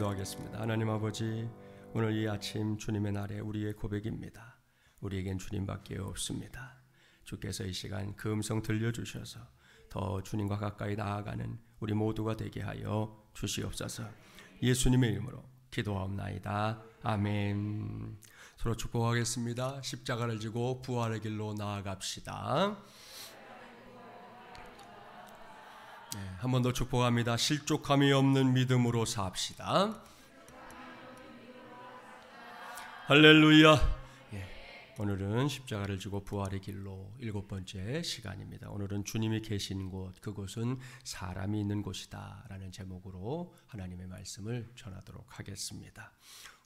기도하겠습니다. 하나님 아버지, 오늘 이 아침 주님의 날에 우리의 고백입니다. 우리에겐 주님밖에 없습니다. 주께서 이 시간 그 음성 들려주셔서 더 주님과 가까이 나아가는 우리 모두가 되게 하여 주시옵소서. 예수님의 이름으로 기도하옵나이다. 아멘. 서로 축복하겠습니다. 십자가를 지고 부활의 길로 나아갑시다. 한 번 더 축복합니다. 실족함이 없는 믿음으로 삽시다. 할렐루야. 오늘은 십자가를 지고 부활의 길로 7번째 시간입니다. 오늘은 주님이 계신 곳, 그곳은 사람이 있는 곳이다 라는 제목으로 하나님의 말씀을 전하도록 하겠습니다.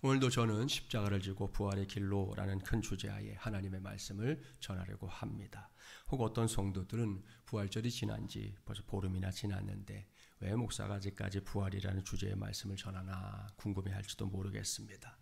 오늘도 저는 십자가를 지고 부활의 길로 라는 큰 주제하에 하나님의 말씀을 전하려고 합니다. 혹 어떤 성도들은 부활절이 지난 지 벌써 보름이나 지났는데 왜 목사가 아직까지 부활이라는 주제의 말씀을 전하나 궁금해할지도 모르겠습니다.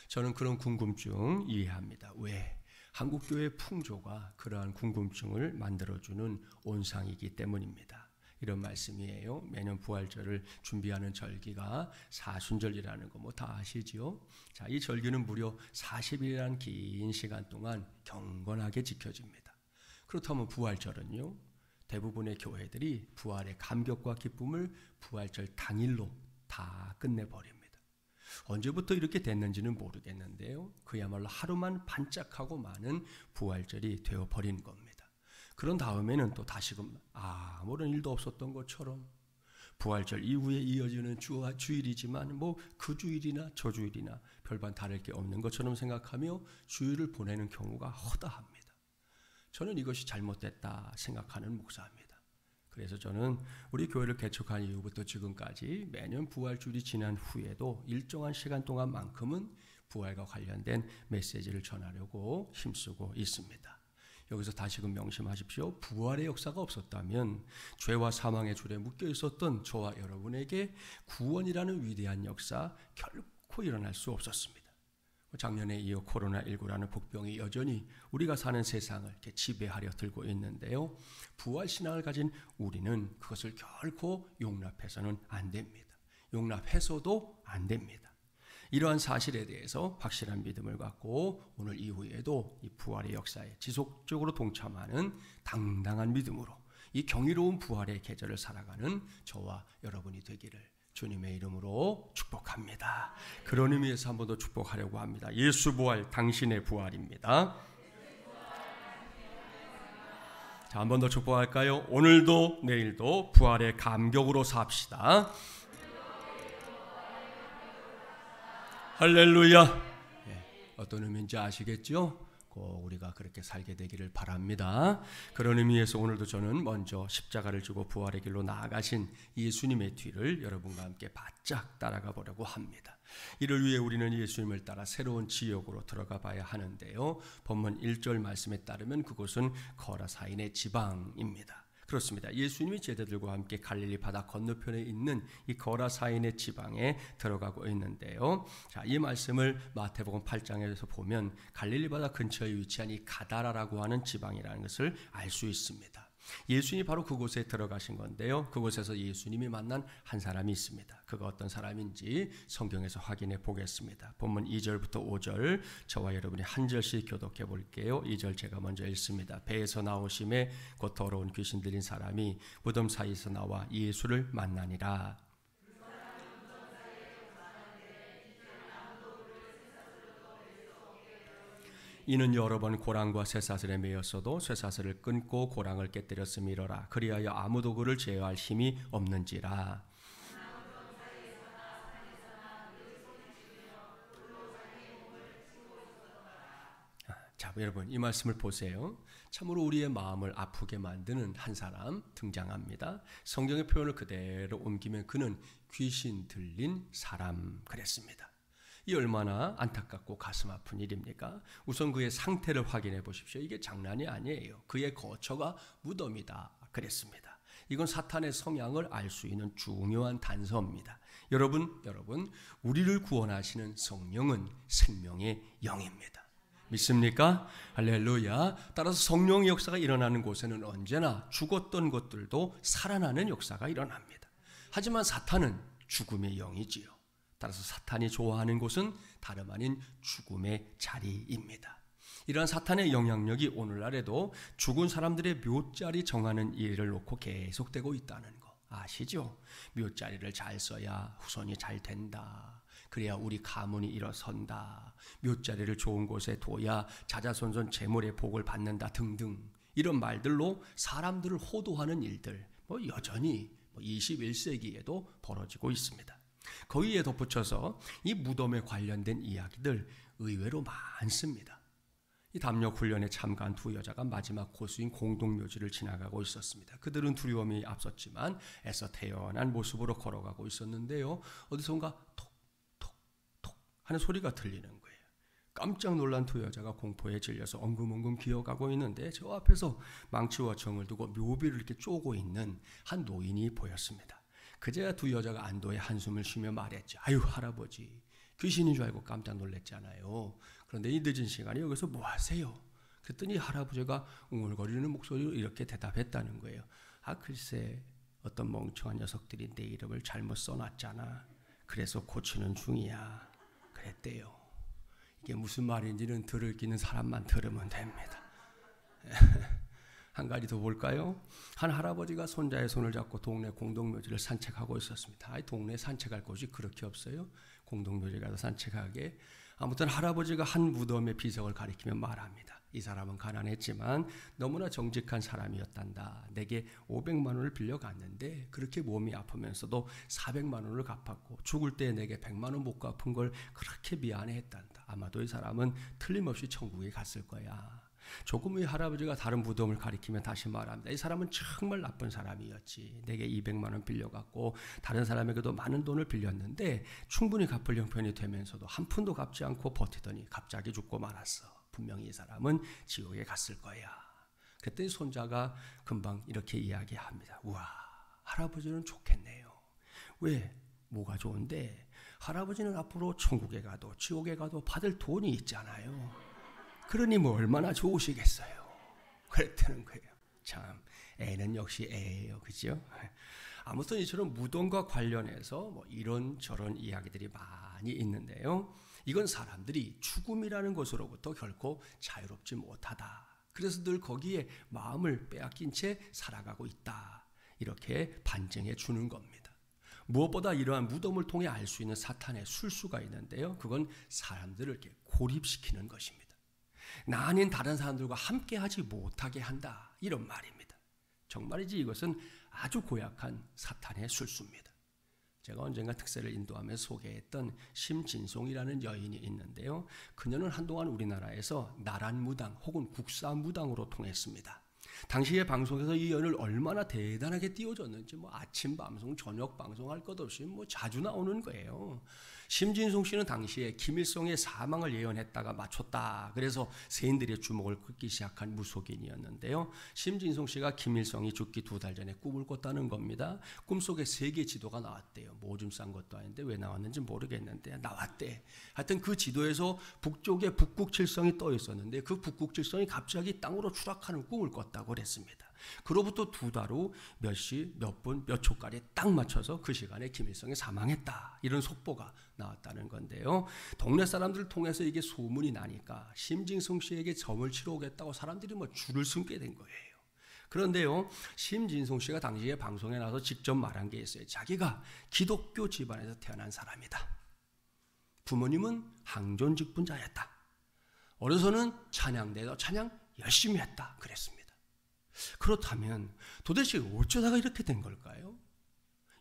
저는 그런 궁금증 이해합니다. 왜? 한국교회의 풍조가 그러한 궁금증을 만들어주는 온상이기 때문입니다. 이런 말씀이에요. 매년 부활절을 준비하는 절기가 사순절이라는 거 뭐 다 아시죠? 자, 이 절기는 무려 40일이라는 긴 시간 동안 경건하게 지켜집니다. 그렇다면 부활절은요? 대부분의 교회들이 부활의 감격과 기쁨을 부활절 당일로 다 끝내버립니다. 언제부터 이렇게 됐는지는 모르겠는데요. 그야말로 하루만 반짝하고 많은 부활절이 되어버린 겁니다. 그런 다음에는 또 다시금 아무런 일도 없었던 것처럼 부활절 이후에 이어지는 주일이지만 뭐 그 주일이나 저 주일이나 별반 다를 게 없는 것처럼 생각하며 주일을 보내는 경우가 허다합니다. 저는 이것이 잘못됐다 생각하는 목사입니다. 그래서 저는 우리 교회를 개척한 이후부터 지금까지 매년 부활주일이 지난 후에도 일정한 시간 동안만큼은 부활과 관련된 메시지를 전하려고 힘쓰고 있습니다. 여기서 다시금 명심하십시오. 부활의 역사가 없었다면 죄와 사망의 줄에 묶여 있었던 저와 여러분에게 구원이라는 위대한 역사 결코 일어날 수 없었습니다. 작년에 이어 코로나19라는 복병이 여전히 우리가 사는 세상을 이렇게 지배하려 들고 있는데요. 부활신앙을 가진 우리는 그것을 결코 용납해서는 안 됩니다. 용납해서도 안 됩니다. 이러한 사실에 대해서 확실한 믿음을 갖고 오늘 이후에도 이 부활의 역사에 지속적으로 동참하는 당당한 믿음으로 이 경이로운 부활의 계절을 살아가는 저와 여러분이 되기를 주님의 이름으로 축복합니다. 그런 의미에서 한 번 더 축복하려고 합니다. 예수 부활, 당신의 부활입니다. 자, 한 번 더 축복할까요? 오늘도 내일도 부활의 감격으로 삽시다. 할렐루야. 어떤 의미인지 아시겠죠? 꼭 우리가 그렇게 살게 되기를 바랍니다. 그런 의미에서 오늘도 저는 먼저 십자가를 지고 부활의 길로 나아가신 예수님의 뒤를 여러분과 함께 바짝 따라가 보려고 합니다. 이를 위해 우리는 예수님을 따라 새로운 지역으로 들어가 봐야 하는데요. 본문 1절 말씀에 따르면 그곳은 거라사인의 지방입니다. 그렇습니다. 예수님이 제자들과 함께 갈릴리 바다 건너편에 있는 이 거라사인의 지방에 들어가고 있는데요. 자, 이 말씀을 마태복음 8장에서 보면 갈릴리 바다 근처에 위치한 이 가다라라고 하는 지방이라는 것을 알 수 있습니다. 예수님이 바로 그곳에 들어가신 건데요. 그곳에서 예수님이 만난 한 사람이 있습니다. 그가 어떤 사람인지 성경에서 확인해 보겠습니다. 본문 2절부터 5절 저와 여러분이 한 절씩 교독해 볼게요. 2절 제가 먼저 읽습니다. 배에서 나오심에 곧 더러운 귀신 들린 사람이 무덤 사이에서 나와 예수를 만나니라. 이는 여러 번 고랑과 쇠사슬에 매였어도 쇠사슬을 끊고 고랑을 깨뜨렸음이로라. 그리하여 아무도 그를 제어할 힘이 없는지라. 자, 여러분 이 말씀을 보세요. 참으로 우리의 마음을 아프게 만드는 한 사람 등장합니다. 성경의 표현을 그대로 옮기면 그는 귀신 들린 사람 그랬습니다. 이 얼마나 안타깝고 가슴 아픈 일입니까? 우선 그의 상태를 확인해 보십시오. 이게 장난이 아니에요. 그의 거처가 무덤이다 그랬습니다. 이건 사탄의 성향을 알 수 있는 중요한 단서입니다. 여러분, 우리를 구원하시는 성령은 생명의 영입니다. 믿습니까? 할렐루야. 따라서 성령의 역사가 일어나는 곳에는 언제나 죽었던 것들도 살아나는 역사가 일어납니다. 하지만 사탄은 죽음의 영이지요. 따라서 사탄이 좋아하는 곳은 다름 아닌 죽음의 자리입니다. 이러한 사탄의 영향력이 오늘날에도 죽은 사람들의 묘자리 정하는 일을 놓고 계속되고 있다는 거 아시죠? 묘자리를 잘 써야 후손이 잘 된다. 그래야 우리 가문이 일어선다. 묘자리를 좋은 곳에 둬야 자자손손 재물의 복을 받는다 등등 이런 말들로 사람들을 호도하는 일들 여전히 21세기에도 벌어지고 있습니다. 거기에 덧붙여서 이 무덤에 관련된 이야기들 의외로 많습니다. 이 담력 훈련에 참가한 두 여자가 마지막 고수인 공동묘지를 지나가고 있었습니다. 그들은 두려움이 앞섰지만 애써 태연한 모습으로 걸어가고 있었는데요. 어디선가 톡톡톡 하는 소리가 들리는 거예요. 깜짝 놀란 두 여자가 공포에 질려서 엉금엉금 기어가고 있는데 저 앞에서 망치와 정을 두고 묘비를 이렇게 쪼고 있는 한 노인이 보였습니다. 그제야 두 여자가 안도의 한숨을 쉬며 말했죠. 아유 할아버지 귀신인 줄 알고 깜짝 놀랐잖아요. 그런데 이 늦은 시간에 여기서 뭐 하세요? 그랬더니 할아버지가 웅얼거리는 목소리로 이렇게 대답했다는 거예요. 아 글쎄 어떤 멍청한 녀석들이 내 이름을 잘못 써놨잖아. 그래서 고치는 중이야. 그랬대요. 이게 무슨 말인지는 들을 끼는 사람만 들으면 됩니다. 한 가지 더 볼까요? 한 할아버지가 손자의 손을 잡고 동네 공동묘지를 산책하고 있었습니다. 동네에 산책할 곳이 그렇게 없어요. 공동묘지 가서 산책하게. 아무튼 할아버지가 한 무덤의 비석을 가리키며 말합니다. 이 사람은 가난했지만 너무나 정직한 사람이었단다. 내게 500만 원을 빌려갔는데 그렇게 몸이 아프면서도 400만 원을 갚았고 죽을 때 내게 100만 원 못 갚은 걸 그렇게 미안해했단다. 아마도 이 사람은 틀림없이 천국에 갔을 거야. 조금 후에 할아버지가 다른 무덤을 가리키며 다시 말합니다. 이 사람은 정말 나쁜 사람이었지. 내게 200만 원 빌려갔고 다른 사람에게도 많은 돈을 빌렸는데 충분히 갚을 형편이 되면서도 한 푼도 갚지 않고 버티더니 갑자기 죽고 말았어. 분명히 이 사람은 지옥에 갔을 거야. 그때 손자가 금방 이렇게 이야기합니다. 우와 할아버지는 좋겠네요. 왜? 뭐가 좋은데? 할아버지는 앞으로 천국에 가도 지옥에 가도 받을 돈이 있잖아요. 그러니 뭐 얼마나 좋으시겠어요. 그랬다는 거예요. 참 애는 역시 애예요. 그죠? 아무튼 이처럼 무덤과 관련해서 이런저런 이야기들이 많이 있는데요. 이건 사람들이 죽음이라는 것으로부터 결코 자유롭지 못하다. 그래서 늘 거기에 마음을 빼앗긴 채 살아가고 있다. 이렇게 반증해 주는 겁니다. 무엇보다 이러한 무덤을 통해 알 수 있는 사탄의 술수가 있는데요. 그건 사람들을 이렇게 고립시키는 것입니다. 나 아닌 다른 사람들과 함께하지 못하게 한다. 이런 말입니다. 정말이지 이것은 아주 고약한 사탄의 술수입니다. 제가 언젠가 특세를 인도하며 소개했던 심진송이라는 여인이 있는데요. 그녀는 한동안 우리나라에서 나란무당 혹은 국사무당으로 통했습니다. 당시에 방송에서 이 여인을 얼마나 대단하게 띄워줬는지 아침 방송, 저녁 방송 할 것 없이 자주 나오는 거예요. 심진송 씨는 당시에 김일성의 사망을 예언했다가 맞췄다. 그래서 세인들의 주목을 끌기 시작한 무속인이었는데요. 심진송 씨가 김일성이 죽기 2달 전에 꿈을 꿨다는 겁니다. 꿈속에 세계 지도가 나왔대요. 뭐 좀 싼 것도 아닌데 왜 나왔는지 모르겠는데 나왔대. 하여튼 그 지도에서 북쪽에 북극칠성이 떠 있었는데 그 북극칠성이 갑자기 땅으로 추락하는 꿈을 꿨다고 그랬습니다. 그로부터 2달 후 몇 시, 몇 분, 몇 초까지 딱 맞춰서 그 시간에 김일성이 사망했다. 이런 속보가 나왔다는 건데요. 동네 사람들을 통해서 이게 소문이 나니까 심진송 씨에게 점을 치러 오겠다고 사람들이 줄을 서게 된 거예요. 그런데요, 심진송 씨가 당시에 방송에 나와서 직접 말한 게 있어요. 자기가 기독교 집안에서 태어난 사람이다. 부모님은 항존직분자였다. 어려서는 찬양대에서 찬양 열심히 했다. 그랬습니다. 그렇다면 도대체 어쩌다가 이렇게 된 걸까요?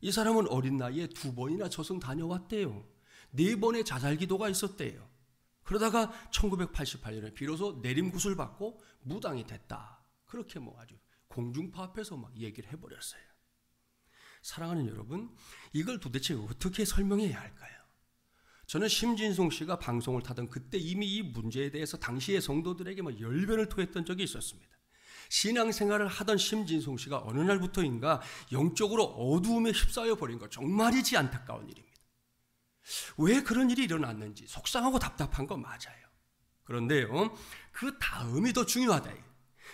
이 사람은 어린 나이에 2번이나 저승 다녀왔대요. 4번의 자살기도가 있었대요. 그러다가 1988년에 비로소 내림굿을 받고 무당이 됐다. 그렇게 아주 공중파 앞에서 얘기를 해버렸어요. 사랑하는 여러분, 이걸 도대체 어떻게 설명해야 할까요? 저는 심진송 씨가 방송을 타던 그때 이미 이 문제에 대해서 당시의 성도들에게 열변을 토했던 적이 있었습니다. 신앙생활을 하던 심진송 씨가 어느 날부터인가 영적으로 어두움에 휩싸여 버린 것, 정말이지 안타까운 일입니다. 왜 그런 일이 일어났는지 속상하고 답답한 건 맞아요. 그런데요, 그 다음이 더 중요하다.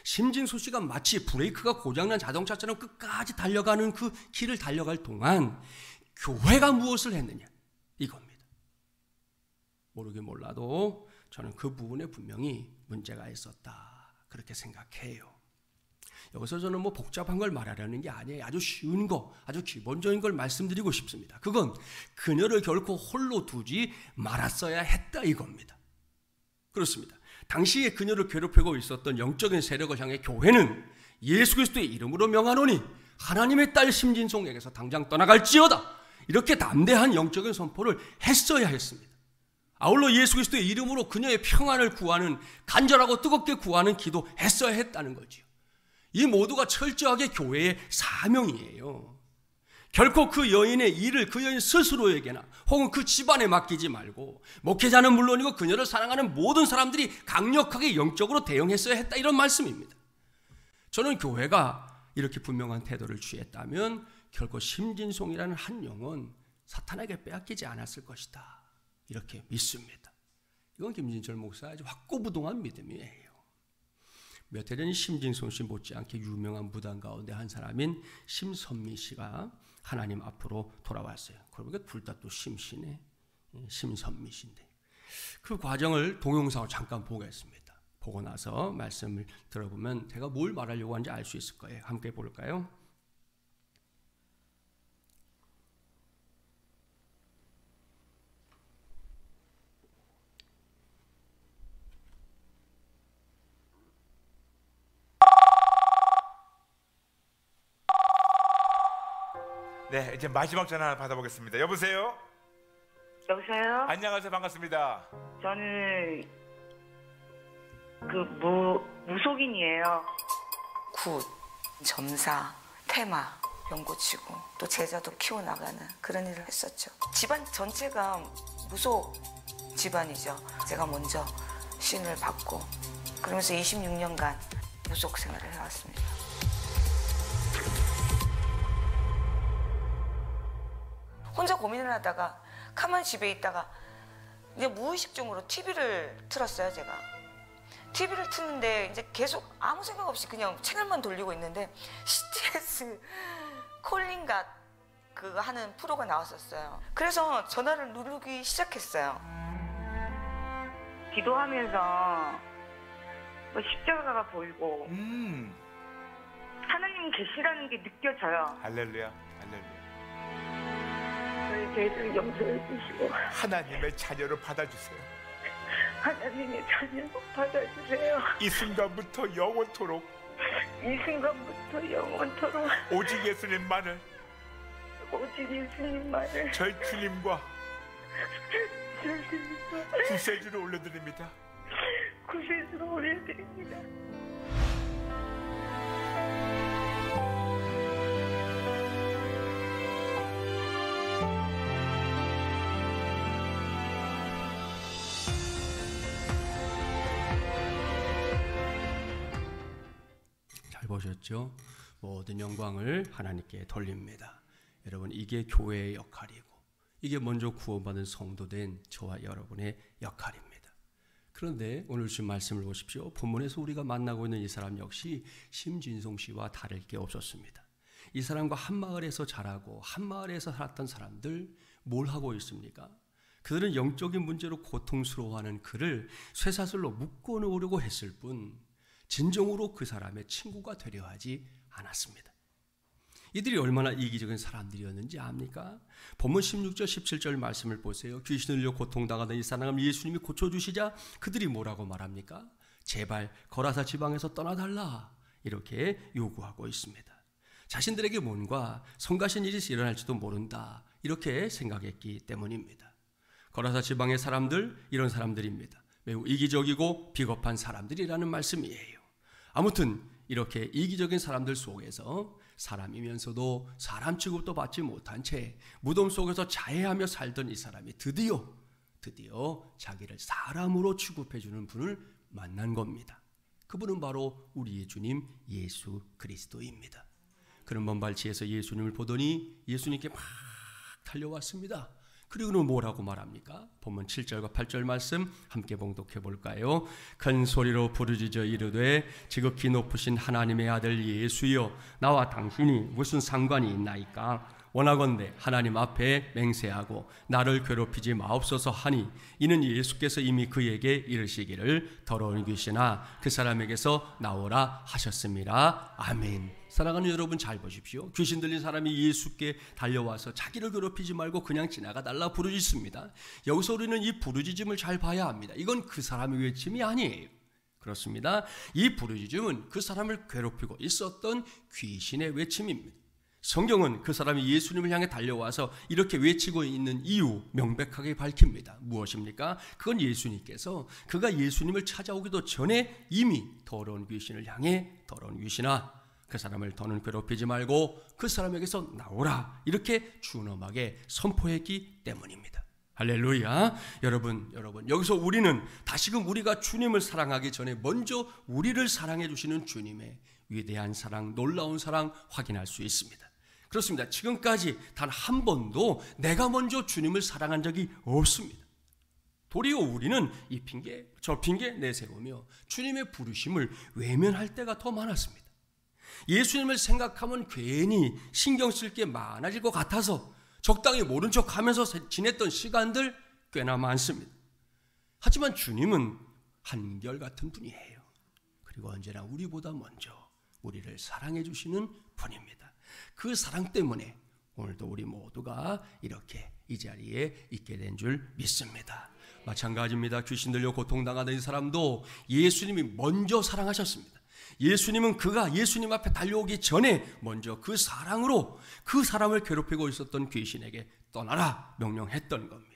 심진송 씨가 마치 브레이크가 고장난 자동차처럼 끝까지 달려가는 그 길을 달려갈 동안 교회가 무엇을 했느냐, 이겁니다. 모르긴 몰라도 저는 그 부분에 분명히 문제가 있었다, 그렇게 생각해요. 여기서 저는 뭐 복잡한 걸 말하려는 게 아니에요. 아주 쉬운 거, 아주 기본적인 걸 말씀드리고 싶습니다. 그건 그녀를 결코 홀로 두지 말았어야 했다, 이겁니다. 그렇습니다. 당시에 그녀를 괴롭히고 있었던 영적인 세력을 향해 교회는 예수 그리스도의 이름으로 명하노니 하나님의 딸 심진송에게서 당장 떠나갈지어다, 이렇게 담대한 영적인 선포를 했어야 했습니다. 아울러 예수 그리스도의 이름으로 그녀의 평안을 구하는, 간절하고 뜨겁게 구하는 기도했어야 했다는 거지요. 이 모두가 철저하게 교회의 사명이에요. 결코 그 여인의 일을 그 여인 스스로에게나 혹은 그 집안에 맡기지 말고 목회자는 물론이고 그녀를 사랑하는 모든 사람들이 강력하게 영적으로 대응했어야 했다, 이런 말씀입니다. 저는 교회가 이렇게 분명한 태도를 취했다면 결코 심진송이라는 한 영혼 사탄에게 빼앗기지 않았을 것이다, 이렇게 믿습니다. 이건 김진철 목사의 아주 확고부동한 믿음이에요. 몇 해 전 심진송 씨 못지않게 유명한 무당 가운데 한 사람인 심선미 씨가 하나님 앞으로 돌아왔어요. 그러니까 둘 다 또 심씨네, 심선미 씨인데 그 과정을 동영상으로 잠깐 보겠습니다. 보고 나서 말씀을 들어보면 제가 뭘 말하려고 하는지 알 수 있을 거예요. 함께 볼까요? 네, 이제 마지막 전화 하나 받아보겠습니다. 여보세요? 여보세요? 안녕하세요. 반갑습니다. 저는 무속인이에요. 굿, 점사, 테마, 연고치고 또 제자도 키워나가는 그런 일을 했었죠. 집안 전체가 무속 집안이죠. 제가 먼저 신을 받고 그러면서 26년간 무속 생활을 해왔습니다. 혼자 고민을 하다가 가만히 집에 있다가 이제 무의식적으로 TV를 틀었어요. 제가 TV를 트는데 이제 계속 아무 생각 없이 그냥 채널만 돌리고 있는데 CTS 콜링가 그거 하는 프로가 나왔었어요. 그래서 전화를 누르기 시작했어요. 기도하면서 십자가가 보이고 하나님 계시라는 게 느껴져요. 할렐루야, 할렐루야. 저희 죄를 용서해 주시고 하나님의 자녀로 받아주세요. 하나님의 자녀로 받아주세요. 이 순간부터 영원토록, 이 순간부터 영원토록 오직 예수님만을, 오직 예수님만을 저희 주님과 구세주를 올려드립니다. 구세주로 올려드립니다. 잘 보셨죠? 모든 영광을 하나님께 돌립니다. 여러분, 이게 교회의 역할이고 이게 먼저 구원받은 성도된 저와 여러분의 역할입니다. 그런데 오늘 주신 말씀을 보십시오. 본문에서 우리가 만나고 있는 이 사람 역시 심진송 씨와 다를 게 없었습니다. 이 사람과 한 마을에서 자라고 한 마을에서 살았던 사람들 뭘 하고 있습니까? 그들은 영적인 문제로 고통스러워하는 그를 쇠사슬로 묶어놓으려고 했을 뿐 진정으로 그 사람의 친구가 되려 하지 않았습니다. 이들이 얼마나 이기적인 사람들이었는지 압니까? 본문 16절 17절 말씀을 보세요. 귀신을 들려 고통당하던 이 사람을 예수님이 고쳐주시자 그들이 뭐라고 말합니까? 제발 거라사 지방에서 떠나달라, 이렇게 요구하고 있습니다. 자신들에게 뭔가 성가신 일이 일어날지도 모른다, 이렇게 생각했기 때문입니다. 거라사 지방의 사람들, 이런 사람들입니다. 매우 이기적이고 비겁한 사람들이라는 말씀이에요. 아무튼 이렇게 이기적인 사람들 속에서 사람이면서도 사람 취급도 받지 못한 채 무덤 속에서 자해하며 살던 이 사람이 드디어 자기를 사람으로 취급해주는 분을 만난 겁니다. 그분은 바로 우리의 주님 예수 그리스도입니다. 그는 먼 발치에서 예수님을 보더니 예수님께 막 달려왔습니다. 그리고는 뭐라고 말합니까? 본문 7절과 8절 말씀 함께 봉독해 볼까요? 큰 소리로 부르짖어 이르되 지극히 높으신 하나님의 아들 예수여, 나와 당신이 무슨 상관이 있나이까? 원하건대 하나님 앞에 맹세하고 나를 괴롭히지 마옵소서 하니 이는 예수께서 이미 그에게 이르시기를 더러운 귀신아 그 사람에게서 나오라 하셨습니다. 아멘. 사랑하는 여러분, 잘 보십시오. 귀신 들린 사람이 예수께 달려와서 자기를 괴롭히지 말고 그냥 지나가 달라 부르짖습니다. 여기서 우리는 이 부르짖음을 잘 봐야 합니다. 이건 그 사람의 외침이 아니에요. 그렇습니다. 이 부르짖음은 그 사람을 괴롭히고 있었던 귀신의 외침입니다. 성경은 그 사람이 예수님을 향해 달려와서 이렇게 외치고 있는 이유 명백하게 밝힙니다. 무엇입니까? 그건 예수님께서 그가 예수님을 찾아오기도 전에 이미 더러운 귀신을 향해 더러운 귀신아 그 사람을 더는 괴롭히지 말고 그 사람에게서 나오라 이렇게 준엄하게 선포했기 때문입니다. 할렐루야. 여러분 여기서 우리는 다시금 우리가 주님을 사랑하기 전에 먼저 우리를 사랑해 주시는 주님의 위대한 사랑, 놀라운 사랑 확인할 수 있습니다. 그렇습니다. 지금까지 단 한 번도 내가 먼저 주님을 사랑한 적이 없습니다. 도리어 우리는 이 핑계 저 핑계 내세우며 주님의 부르심을 외면할 때가 더 많았습니다. 예수님을 생각하면 괜히 신경 쓸 게 많아질 것 같아서 적당히 모른 척하면서 지냈던 시간들 꽤나 많습니다. 하지만 주님은 한결같은 분이에요. 그리고 언제나 우리보다 먼저 우리를 사랑해 주시는 분입니다. 그 사랑 때문에 오늘도 우리 모두가 이렇게 이 자리에 있게 된 줄 믿습니다. 마찬가지입니다. 귀신 들려 고통당하던 이 사람도 예수님이 먼저 사랑하셨습니다. 예수님은 그가 예수님 앞에 달려오기 전에 먼저 그 사랑으로 그 사람을 괴롭히고 있었던 귀신에게 떠나라 명령했던 겁니다.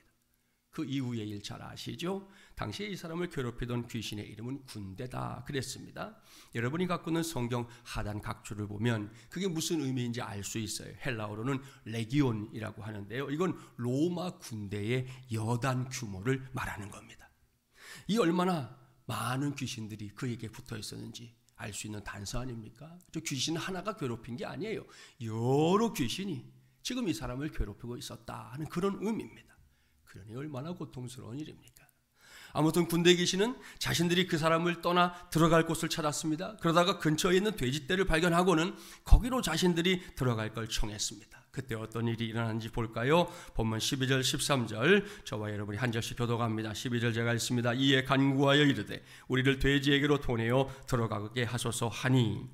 그 이후의 일 잘 아시죠? 당시에 이 사람을 괴롭히던 귀신의 이름은 군대다 그랬습니다. 여러분이 갖고 있는 성경 하단 각주를 보면 그게 무슨 의미인지 알 수 있어요. 헬라어로는 레기온이라고 하는데요. 이건 로마 군대의 여단 규모를 말하는 겁니다. 이 얼마나 많은 귀신들이 그에게 붙어 있었는지 알 수 있는 단서 아닙니까? 저 귀신 하나가 괴롭힌 게 아니에요. 여러 귀신이 지금 이 사람을 괴롭히고 있었다 하는 그런 의미입니다. 그러니 얼마나 고통스러운 일입니까? 아무튼 군대 귀신은 자신들이 그 사람을 떠나 들어갈 곳을 찾았습니다. 그러다가 근처에 있는 돼지떼를 발견하고는 거기로 자신들이 들어갈 걸 청했습니다. 그때 어떤 일이 일어났는지 볼까요? 본문 12절 13절 저와 여러분이 한 절씩 교독합니다. 12절 제가 읽습니다. 이에 간구하여 이르되 우리를 돼지에게로 도내어 들어가게 하소서 하니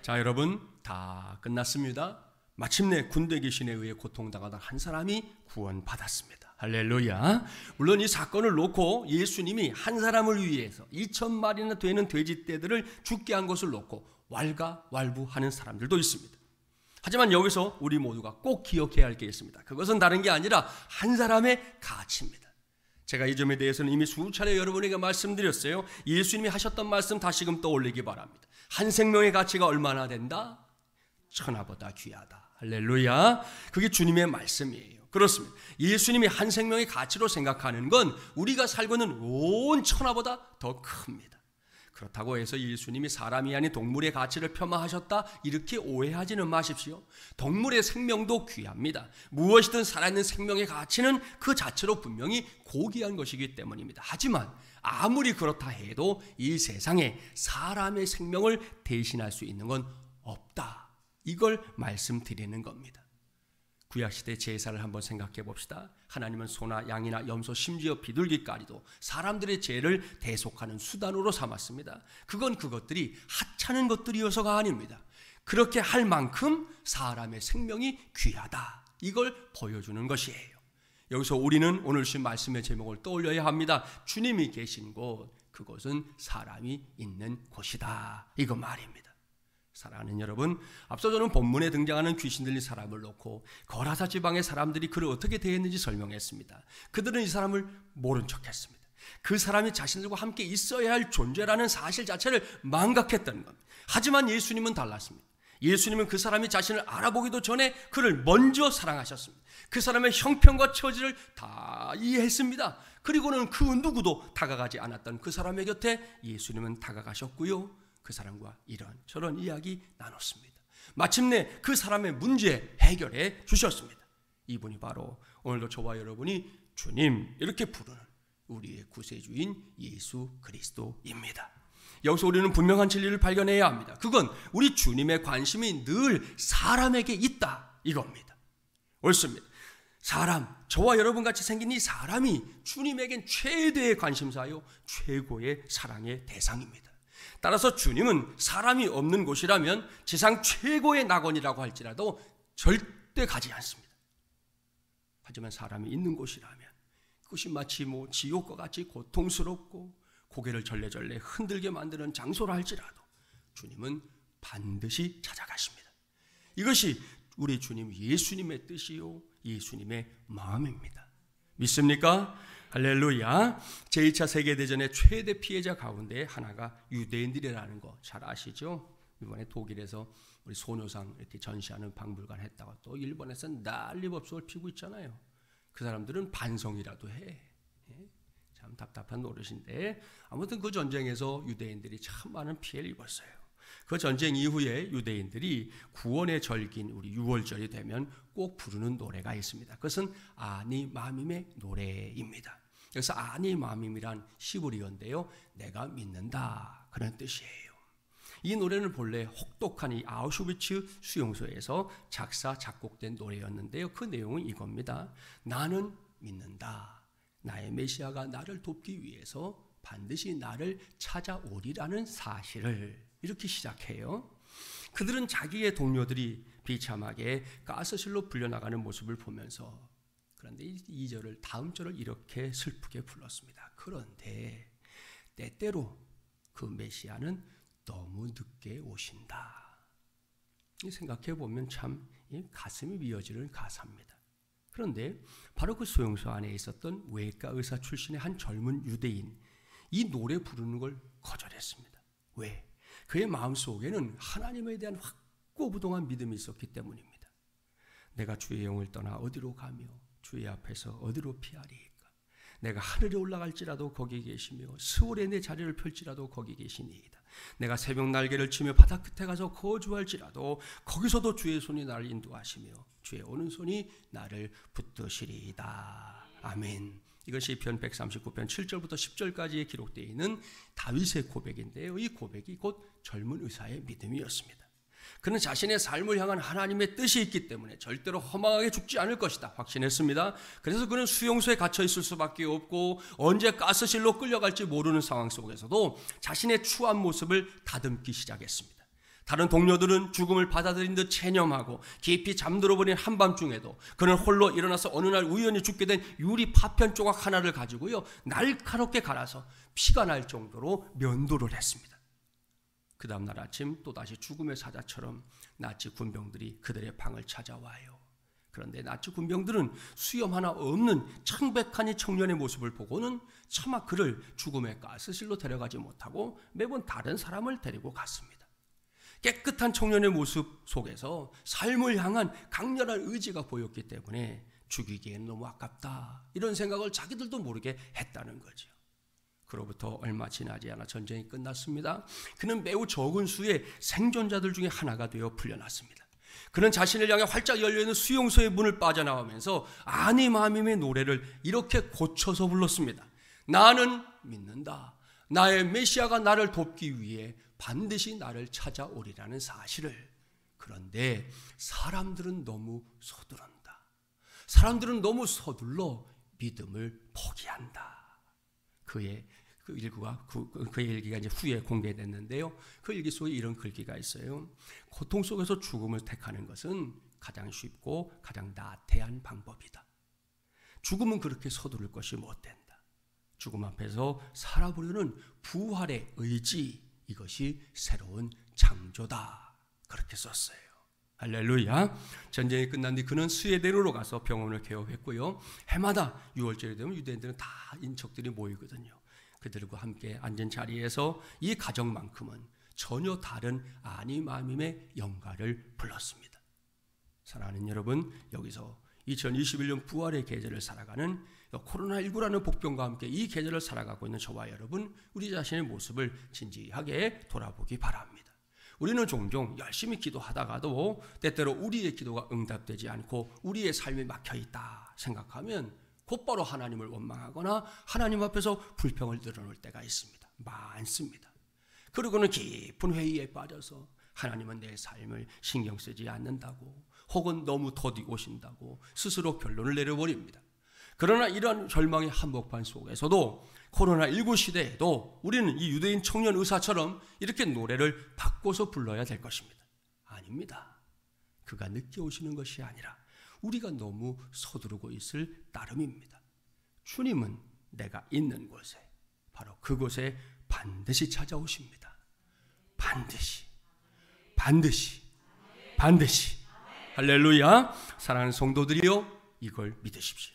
자, 여러분 다 끝났습니다. 마침내 군대 귀신에 의해 고통당하던 한 사람이 구원받았습니다. 할렐루야. 물론 이 사건을 놓고 예수님이 한 사람을 위해서 2,000마리나 되는 돼지떼들을 죽게 한 것을 놓고 왈가왈부하는 사람들도 있습니다. 하지만 여기서 우리 모두가 꼭 기억해야 할 게 있습니다. 그것은 다른 게 아니라 한 사람의 가치입니다. 제가 이 점에 대해서는 이미 수차례 여러분에게 말씀드렸어요. 예수님이 하셨던 말씀 다시금 떠올리기 바랍니다. 한 생명의 가치가 얼마나 된다? 천하보다 귀하다. 할렐루야. 그게 주님의 말씀이에요. 그렇습니다. 예수님이 한 생명의 가치로 생각하는 건 우리가 살고 있는 온 천하보다 더 큽니다. 그렇다고 해서 예수님이 사람이 아닌 동물의 가치를 폄하하셨다 이렇게 오해하지는 마십시오. 동물의 생명도 귀합니다. 무엇이든 살아있는 생명의 가치는 그 자체로 분명히 고귀한 것이기 때문입니다. 하지만 아무리 그렇다 해도 이 세상에 사람의 생명을 대신할 수 있는 건 없다. 이걸 말씀드리는 겁니다. 구약시대 제사를 한번 생각해 봅시다. 하나님은 소나 양이나 염소 심지어 비둘기까지도 사람들의 죄를 대속하는 수단으로 삼았습니다. 그건 그것들이 하찮은 것들이어서가 아닙니다. 그렇게 할 만큼 사람의 생명이 귀하다. 이걸 보여주는 것이에요. 여기서 우리는 오늘 주신 말씀의 제목을 떠올려야 합니다. 주님이 계신 곳, 그곳은 사람이 있는 곳이다. 이거 말입니다. 사랑하는 여러분, 앞서 저는 본문에 등장하는 귀신 들린 사람을 놓고 거라사 지방의 사람들이 그를 어떻게 대했는지 설명했습니다. 그들은 이 사람을 모른 척했습니다. 그 사람이 자신들과 함께 있어야 할 존재라는 사실 자체를 망각했다는 겁니다. 하지만 예수님은 달랐습니다. 예수님은 그 사람이 자신을 알아보기도 전에 그를 먼저 사랑하셨습니다. 그 사람의 형편과 처지를 다 이해했습니다. 그리고는 그 누구도 다가가지 않았던 그 사람의 곁에 예수님은 다가가셨고요. 그 사람과 이런저런 이야기 나눴습니다. 마침내 그 사람의 문제 해결해 주셨습니다. 이분이 바로 오늘도 저와 여러분이 주님 이렇게 부르는 우리의 구세주인 예수 그리스도입니다. 여기서 우리는 분명한 진리를 발견해야 합니다. 그건 우리 주님의 관심이 늘 사람에게 있다 이겁니다. 옳습니다. 사람, 저와 여러분같이 생긴 이 사람이 주님에겐 최대의 관심사요 최고의 사랑의 대상입니다. 따라서 주님은 사람이 없는 곳이라면 지상 최고의 낙원이라고 할지라도 절대 가지 않습니다. 하지만 사람이 있는 곳이라면 그것이 마치 지옥과 같이 고통스럽고 고개를 절레절레 흔들게 만드는 장소라 할지라도 주님은 반드시 찾아가십니다. 이것이 우리 주님 예수님의 뜻이요 예수님의 마음입니다. 믿습니까? 할렐루야. 제2차 세계대전의 최대 피해자 가운데 하나가 유대인들이라는 거 잘 아시죠? 이번에 독일에서 우리 소녀상 이렇게 전시하는 박물관 했다가 또 일본에서 난리법석을 피고 있잖아요. 그 사람들은 반성이라도 해. 참 답답한 노릇인데 아무튼 그 전쟁에서 유대인들이 참 많은 피해를 입었어요. 그 전쟁 이후에 유대인들이 구원의 절기인 우리 6월절이 되면 꼭 부르는 노래가 있습니다. 그것은 아니 마밈의 노래입니다. 그래서 아니 마밈이란 시브리어인데요, 내가 믿는다 그런 뜻이에요. 이 노래는 본래 혹독한 이 아우슈비츠 수용소에서 작사 작곡된 노래였는데요, 그 내용은 이겁니다. 나는 믿는다. 나의 메시아가 나를 돕기 위해서 반드시 나를 찾아오리라는 사실을 이렇게 시작해요. 그들은 자기의 동료들이 비참하게 가스실로 불려나가는 모습을 보면서 그런데 이 2절을 다음 절을 이렇게 슬프게 불렀습니다. 그런데 때때로 그 메시아는 너무 늦게 오신다. 생각해 보면 참 가슴이 미어지는 가사입니다. 그런데 바로 그 소용소 안에 있었던 외과 의사 출신의 한 젊은 유대인, 이 노래 부르는 걸 거절했습니다. 왜? 그의 마음속에는 하나님에 대한 확고부동한 믿음이 있었기 때문입니다. 내가 주의 영을 떠나 어디로 가며 주의 앞에서 어디로 피하리이까? 내가 하늘에 올라갈지라도 거기 계시며 스월에 내 자리를 펼지라도 거기 계시니이다. 내가 새벽 날개를 치며 바다 끝에 가서 거주할지라도 거기서도 주의 손이 나를 인도하시며 주의 오른손이 나를 붙드시리이다. 아멘. 이것이 시편 139편 7절부터 10절까지에 기록되어 있는 다윗의 고백인데요, 이 고백이 곧 젊은 의사의 믿음이었습니다. 그는 자신의 삶을 향한 하나님의 뜻이 있기 때문에 절대로 허망하게 죽지 않을 것이다 확신했습니다. 그래서 그는 수용소에 gat혀 있을 수밖에 없고 언제 가스실로 끌려갈지 모르는 상황 속에서도 자신의 추한 모습을 다듬기 시작했습니다. 다른 동료들은 죽음을 받아들인 듯 체념하고 깊이 잠들어버린 한밤중에도 그는 홀로 일어나서 어느 날 우연히 죽게 된 유리 파편 조각 하나를 가지고요, 날카롭게 갈아서 피가 날 정도로 면도를 했습니다. 그 다음날 아침 또다시 죽음의 사자처럼 나치 군병들이 그들의 방을 찾아와요. 그런데 나치 군병들은 수염 하나 없는 창백한 이 청년의 모습을 보고는 차마 그를 죽음의 가스실로 데려가지 못하고 매번 다른 사람을 데리고 갔습니다. 깨끗한 청년의 모습 속에서 삶을 향한 강렬한 의지가 보였기 때문에 죽이기에는 너무 아깝다, 이런 생각을 자기들도 모르게 했다는 거죠. 그로부터 얼마 지나지 않아 전쟁이 끝났습니다. 그는 매우 적은 수의 생존자들 중에 하나가 되어 풀려났습니다. 그는 자신을 향해 활짝 열려있는 수용소의 문을 빠져나오면서 아니 마밈의 노래를 이렇게 고쳐서 불렀습니다. 나는 믿는다. 나의 메시아가 나를 돕기 위해 반드시 나를 찾아오리라는 사실을. 그런데 사람들은 너무 서두른다. 사람들은 너무 서둘러 믿음을 포기한다. 그의 일기가 이제 후에 공개됐는데요, 그 일기 속에 이런 글귀가 있어요. 고통 속에서 죽음을 택하는 것은 가장 쉽고 가장 나태한 방법이다. 죽음은 그렇게 서두를 것이 못 된다. 죽음 앞에서 살아보려는 부활의 의지, 이것이 새로운 창조다. 그렇게 썼어요. 할렐루야. 전쟁이 끝난 뒤 그는 스웨덴으로 가서 병원을 개업했고요, 해마다 6월절이 되면 유대인들은 다 인척들이 모이거든요. 그들과 함께 앉은 자리에서 이 가정만큼은 전혀 다른 아니 마밈의 영가를 불렀습니다. 사랑하는 여러분, 여기서 2021년 부활의 계절을 살아가는 코로나19라는 복병과 함께 이 계절을 살아가고 있는 저와 여러분, 우리 자신의 모습을 진지하게 돌아보기 바랍니다. 우리는 종종 열심히 기도하다가도 때때로 우리의 기도가 응답되지 않고 우리의 삶이 막혀있다 생각하면 곧바로 하나님을 원망하거나 하나님 앞에서 불평을 드러낼 때가 있습니다. 많습니다. 그리고는 깊은 회의에 빠져서 하나님은 내 삶을 신경 쓰지 않는다고, 혹은 너무 더디 오신다고 스스로 결론을 내려버립니다. 그러나 이러한 절망의 한복판 속에서도 코로나19 시대에도 우리는 이 유대인 청년 의사처럼 이렇게 노래를 바꿔서 불러야 될 것입니다. 아닙니다. 그가 늦게 오시는 것이 아니라 우리가 너무 서두르고 있을 따름입니다. 주님은 내가 있는 곳에, 바로 그곳에 반드시 찾아오십니다. 반드시, 반드시, 반드시. 할렐루야. 사랑하는 성도들이여, 이걸 믿으십시오.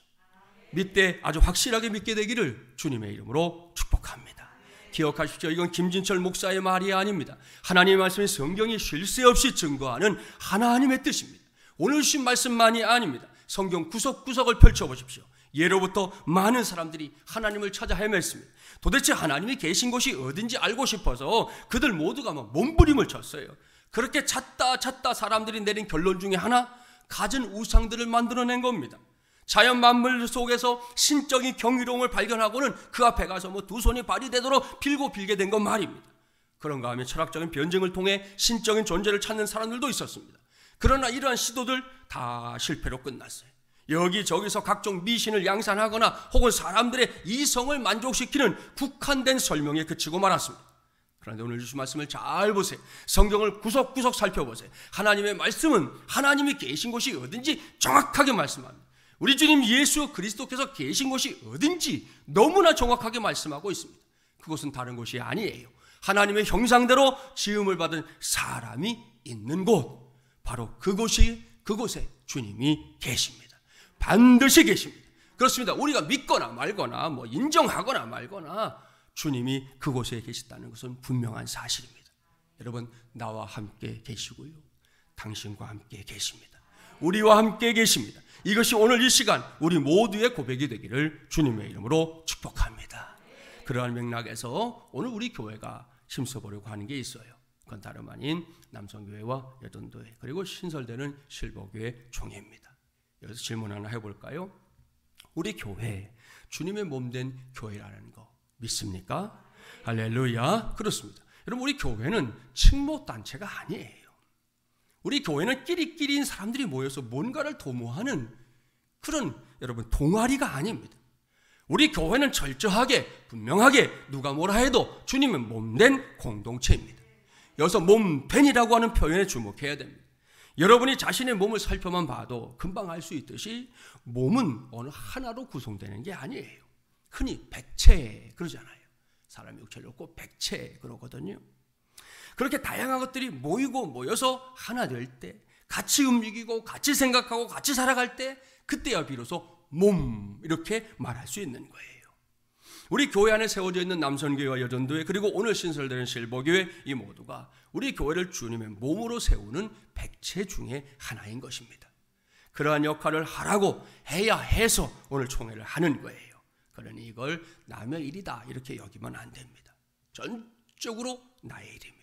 믿되 아주 확실하게 믿게 되기를 주님의 이름으로 축복합니다. 기억하십시오. 이건 김진철 목사의 말이 아닙니다. 하나님의 말씀이 성경이 쉴 새 없이 증거하는 하나님의 뜻입니다. 오늘 주신 말씀만이 아닙니다. 성경 구석구석을 펼쳐보십시오. 예로부터 많은 사람들이 하나님을 찾아 헤맸습니다. 도대체 하나님이 계신 곳이 어딘지 알고 싶어서 그들 모두가 몸부림을 쳤어요. 그렇게 찾다 사람들이 내린 결론 중에 하나, 갖은 우상들을 만들어낸 겁니다. 자연 만물 속에서 신적인 경이로움을 발견하고는 그 앞에 가서 두 손이 발이 되도록 빌게 된 건 말입니다. 그런가 하면 철학적인 변증을 통해 신적인 존재를 찾는 사람들도 있었습니다. 그러나 이러한 시도들 다 실패로 끝났어요. 여기저기서 각종 미신을 양산하거나 혹은 사람들의 이성을 만족시키는 국한된 설명에 그치고 말았습니다. 그런데 오늘 주신 말씀을 잘 보세요. 성경을 구석구석 살펴보세요. 하나님의 말씀은 하나님이 계신 곳이 어딘지 정확하게 말씀합니다. 우리 주님 예수 그리스도께서 계신 곳이 어딘지 너무나 정확하게 말씀하고 있습니다. 그곳은 다른 곳이 아니에요. 하나님의 형상대로 지음을 받은 사람이 있는 곳, 바로 그곳에 주님이 계십니다. 반드시 계십니다. 그렇습니다. 우리가 믿거나 말거나 인정하거나 말거나 주님이 그곳에 계시다는 것은 분명한 사실입니다. 여러분, 나와 함께 계시고요, 당신과 함께 계십니다. 우리와 함께 계십니다. 이것이 오늘 이 시간 우리 모두의 고백이 되기를 주님의 이름으로 축복합니다. 그러한 맥락에서 오늘 우리 교회가 힘써보려고 하는 게 있어요. 그건 다름 아닌 남성교회와 여전도회, 그리고 신설되는 실버교회 총회입니다. 여기서 질문 하나 해볼까요? 우리 교회, 주님의 몸된 교회라는 거 믿습니까? 할렐루야. 그렇습니다. 여러분, 우리 교회는 칭모단체가 아니에요. 우리 교회는 끼리끼리인 사람들이 모여서 뭔가를 도모하는 그런, 여러분, 동아리가 아닙니다. 우리 교회는 철저하게 분명하게 누가 뭐라 해도 주님은 몸된 공동체입니다. 여기서 몸된이라고 하는 표현에 주목해야 됩니다. 여러분이 자신의 몸을 살펴만 봐도 금방 알 수 있듯이 몸은 어느 하나로 구성되는 게 아니에요. 흔히 백체 그러잖아요. 사람의 육체를 놓고 백체 그러거든요. 그렇게 다양한 것들이 모이고 모여서 하나 될 때, 같이 움직이고 같이 생각하고 같이 살아갈 때, 그때야 비로소 몸, 이렇게 말할 수 있는 거예요. 우리 교회 안에 세워져 있는 남선교회와 여전도회, 그리고 오늘 신설되는 실버교회, 이 모두가 우리 교회를 주님의 몸으로 세우는 백체 중에 하나인 것입니다. 그러한 역할을 하라고 해야 해서 오늘 총회를 하는 거예요. 그러니 이걸 남의 일이다 이렇게 여기면 안 됩니다. 전적으로 나의 일입니다.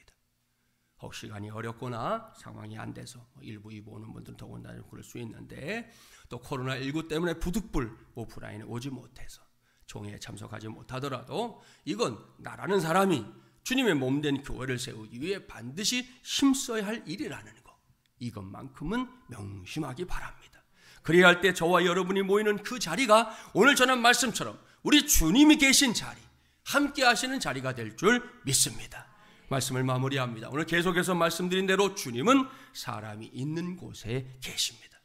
혹 시간이 어렵거나 상황이 안 돼서 일부 오는 분들은 더군다나 그럴 수 있는데, 또 코로나19 때문에 부득불 오프라인에 오지 못해서 총회에 참석하지 못하더라도 이건 나라는 사람이 주님의 몸된 교회를 세우기 위해 반드시 힘써야 할 일이라는 것, 이것만큼은 명심하기 바랍니다. 그래야 할 때 저와 여러분이 모이는 그 자리가 오늘 전한 말씀처럼 우리 주님이 계신 자리, 함께 하시는 자리가 될 줄 믿습니다. 말씀을 마무리합니다. 오늘 계속해서 말씀드린 대로 주님은 사람이 있는 곳에 계십니다.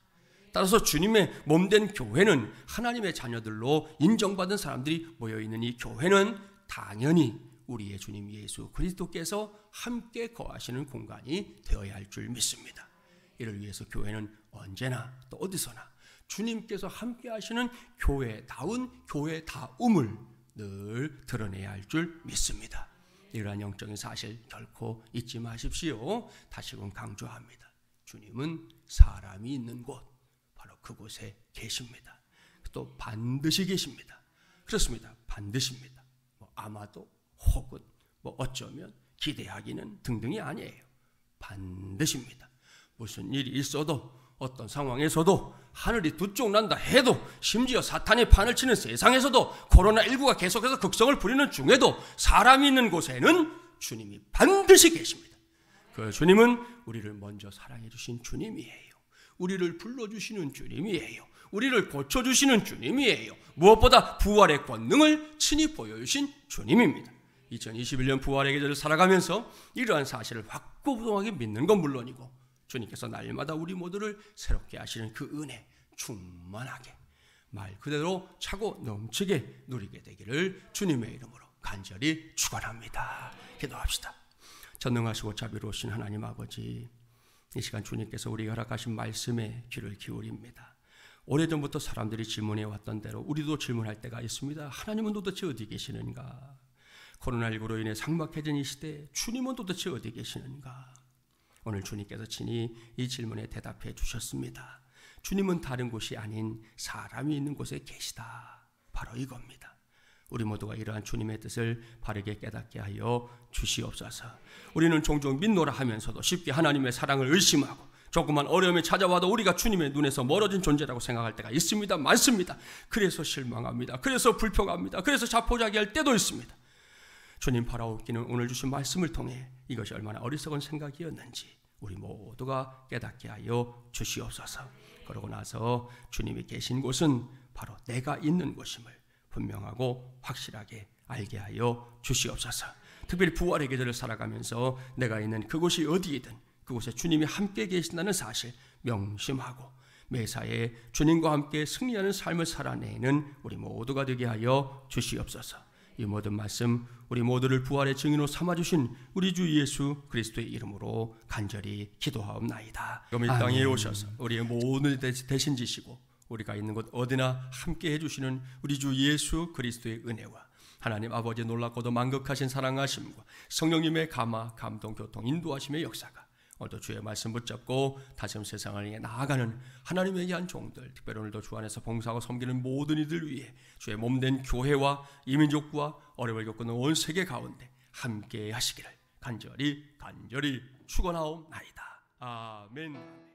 따라서 주님의 몸된 교회는 하나님의 자녀들로 인정받은 사람들이 모여있는 이 교회는 당연히 우리의 주님 예수 그리스도께서 함께 거하시는 공간이 되어야 할 줄 믿습니다. 이를 위해서 교회는 언제나 또 어디서나 주님께서 함께 하시는 교회다운 교회다움을 늘 드러내야 할 줄 믿습니다. 이러한 영적인 사실 결코 잊지 마십시오. 다시금 강조합니다. 주님은 사람이 있는 곳, 바로 그곳에 계십니다. 또 반드시 계십니다. 그렇습니다. 반드시입니다. 아마도 혹은 어쩌면 기대하기는 등등이 아니에요. 반드시입니다. 무슨 일이 있어도 어떤 상황에서도 하늘이 두 쪽 난다 해도, 심지어 사탄이 판을 치는 세상에서도, 코로나19가 계속해서 극성을 부리는 중에도 사람이 있는 곳에는 주님이 반드시 계십니다. 그 주님은 우리를 먼저 사랑해 주신 주님이에요. 우리를 불러주시는 주님이에요. 우리를 고쳐주시는 주님이에요. 무엇보다 부활의 권능을 친히 보여주신 주님입니다. 2021년 부활의 계절을 살아가면서 이러한 사실을 확고부동하게 믿는 건 물론이고, 주님께서 날마다 우리 모두를 새롭게 하시는 그 은혜 충만하게, 말 그대로 차고 넘치게 누리게 되기를 주님의 이름으로 간절히 축원합니다. 기도합시다. 전능하시고 자비로우신 하나님 아버지, 이 시간 주님께서 우리가 허락하신 말씀에 귀를 기울입니다. 오래전부터 사람들이 질문해 왔던 대로 우리도 질문할 때가 있습니다. 하나님은 도대체 어디 계시는가? 코로나19로 인해 삭막해진 이 시대에 주님은 도대체 어디 계시는가? 오늘 주님께서 친히 이 질문에 대답해 주셨습니다. 주님은 다른 곳이 아닌 사람이 있는 곳에 계시다. 바로 이겁니다. 우리 모두가 이러한 주님의 뜻을 바르게 깨닫게 하여 주시옵소서. 우리는 종종 믿노라 하면서도 쉽게 하나님의 사랑을 의심하고, 조그만 어려움이 찾아와도 우리가 주님의 눈에서 멀어진 존재라고 생각할 때가 있습니다. 많습니다. 그래서 실망합니다. 그래서 불평합니다. 그래서 자포자기할 때도 있습니다. 주님 바라옵기는 오늘 주신 말씀을 통해 이것이 얼마나 어리석은 생각이었는지 우리 모두가 깨닫게 하여 주시옵소서. 그러고 나서 주님이 계신 곳은 바로 내가 있는 곳임을 분명하고 확실하게 알게 하여 주시옵소서. 특별히 부활의 계절을 살아가면서 내가 있는 그곳이 어디이든 그곳에 주님이 함께 계신다는 사실 명심하고, 매사에 주님과 함께 승리하는 삶을 살아내는 우리 모두가 되게 하여 주시옵소서. 이 모든 말씀 우리 모두를 부활의 증인으로 삼아주신 우리 주 예수 그리스도의 이름으로 간절히 기도하옵나이다. 이 땅에 오셔서 우리의 모든 대신 지시고 우리가 있는 곳 어디나 함께 해주시는 우리 주 예수 그리스도의 은혜와 하나님 아버지의 놀랍고도 만극하신 사랑하심과 성령님의 감화, 감동, 교통, 인도하심의 역사가 오늘도 주의 말씀 붙잡고 다시금 세상을 위해 나아가는 하나님의 귀한 종들, 특별히 오늘도 주 안에서 봉사하고 섬기는 모든 이들 위해 주의 몸된 교회와 이민족과 어려움을 겪는 온 세계 가운데 함께 하시기를 간절히 축원하옵나이다. 아멘.